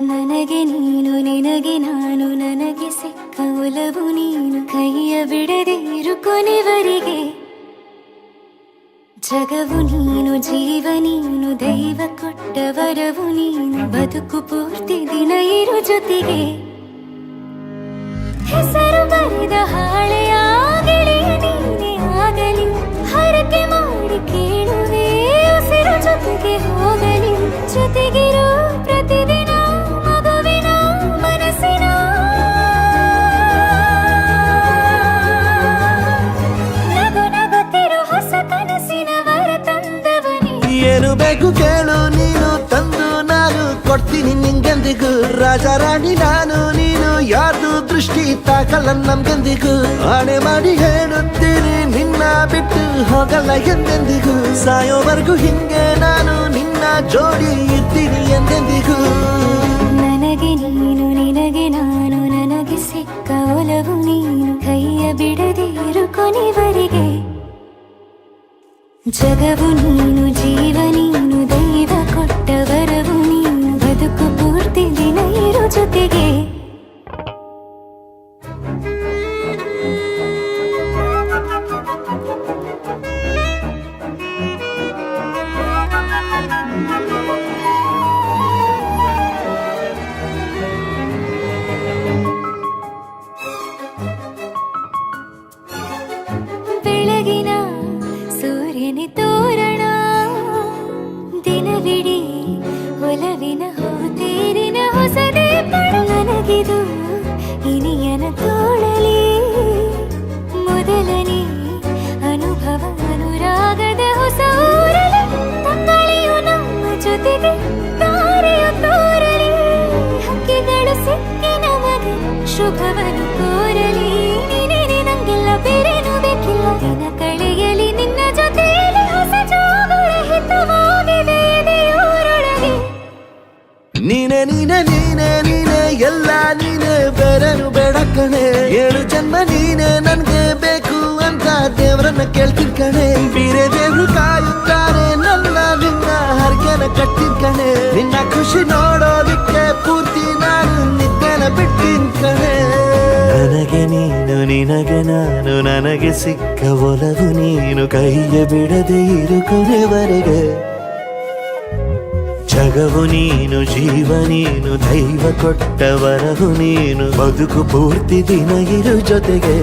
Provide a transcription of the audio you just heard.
ನನಗೆ ನೀನು ನಿನಗೆ ನಾನು ನನಗೆ ಸಿಕ್ಕ ಒಲವು ನೀನು ಕೈಯ ಬಿಡದೆ ಇರು ಕೊನೆವರೆಗೆ ಜಗವು ನೀನು ಜೀವ ನೀನು ದೈವ ಕೊಟ್ಟ ವರವು ನೀನು ಬದುಕು ಪೂರ್ತಿ ದಿನ ಇರು ಜೊತೆಗೆ ಹೆಸರು ಬರೆದ ಹಾಳೆಯ ಗೆಳೆಯ ನೀನೇ ಆಗಲಿ ಹರಕೆ ಮಾಡಿ ಕೇಳುವೆ ಉಸಿರು ಜೊತೆಗೆ ಹೋಗಲಿ ಜೊತೆಗಿರೋ ಪ್ರತಿದಿನ ಮಗುವಿನ ಮನಸ್ಸಿನ ನಗು ನಗುತ್ತಿರೋ ಹೊಸ ಕನಸಿನ ವರ ತಂದವನೇ ಏನು ಬೇಕು ಕೇಳು ನೀನು ತಂದು ನಾನು ಕೊಡ್ತೀನಿ ನಿಂಗೆಂದಿಗೂ ರಾಜ ರಾಣಿ ನಾನು ನೀನು ಯಾರ್ದು ದೃಷ್ಟಿ ತಾಕಲ್ಲ ನಮ್ಗೆಂದಿಗೂ ಆಣೆ ಮಾಡಿ ಹೇಳುತ್ತೀನಿ ನಿನ್ನ ಬಿಟ್ಟು ಹೋಗಲ್ಲ ಎಂದೆಂದಿಗೂ ಸಾಯೋವರೆಗೂ ಹಿಂಗೆ ನಾನು ನಿನ್ನ ಜೋಡಿ ಇರ್ತೀನಿ ಎಂದೆಂದಿಗೂ ನನಗೆ ನೀನು ನಿನಗೆ ನಾನು ನನಗೆ ಸಿಕ್ಕ ಒಲವು ನೀನು ಕೈಯ ಬಿಡದೆ ಇರು ಕೊನೆವರೆಗೆ ಜಗವು ನೀನು ಜೀವ ನೀನು ದೈವ ಕೊಟ್ಟ ವರವು ನೀನು ಬದುಕು ಪೂರ್ತಿ ದಿನ ಇರು ಜೊತೆಗೆ ಬೆಳಗಿನ ಸೂರ್ಯನ ತೋರಣ ದಿನವಿಡೀ ಒಲವಿನ ಹೋತೇರಿನ ಹೊಸದೇ ನನಗಿದು ಇನಿಯನ ತೋಳಲಿ ಮೊದಲನೇ ಅನುಭವ ಅನುರಾಗದ ಹೊಸ ಊರಲಿ ತಂಗಳಿಯು ನಮ್ಮ ಜೊತೆಗೆ ತಾರೆಯು ತೋರಲಿ ಹಕ್ಕಿಗಳು ಸಿಕ್ಕಿ ನಮಗೆ ಶುಭವನ್ನು ಕೋರಲಿ ನೀನೇ ನಂಗೆಲ್ಲ ಬೇರೇನು ಬೇಕಿಲ್ಲ ದಿನ ಕಳೆಯಲಿ ನಿನ್ನ ಜೊತೆಯಲ್ಲಿ ಹೊಸ ಜೋಗುಳ ಹಿತವಾಗಿದೆ ಎದೆಯೂರೊಳಗೆ ನೀನೆ ನೀನೆ ನೀನೆ ನೀನೆ ಎಲ್ಲ ನೀನೆ ಬೇರೆನು ಬೇಡ ಕಣೆ ಏಳು ಜನ್ಮ ನೀನೆ ನನ್ಗೆ ಬೇಕು ಅಂತ ದೇವ್ರನ್ನ ಕೇಳ್ತೀನಿ ಕಣೆ ಬೇರೆ ದೇವ್ರು ಕಾಯುತ್ತಾರೆ ನನ್ನ ನಿನ್ನ ಹರ್ಗೆನ ಕಟ್ಟಿನ ಕಣೆ ನಿನ್ನ ಖುಷಿ ನೋಡೋದಿಕ್ಕೆ ಪೂರ್ತಿ ನಾನು ನಿದ್ದೆನ ಬಿಟ್ಟಿನ ಕಣೆ ನನಗೆ ನೀನು ನಿನಗೆ ನಾನು ನನಗೆ ಸಿಕ್ಕ ಒಲವು ನೀನು ಕೈಯ ಬಿಡದೆ ಇರು ಕೊನೆವರೆಗೆ ಜಗವು ನೀನು ಜೀವ ನೀನು ದೈವ ಕೊಟ್ಟ ವರವು ನೀನು ಬದುಕು ಪೂರ್ತಿ ದಿನ ಇರು ಜೊತೆಗೆ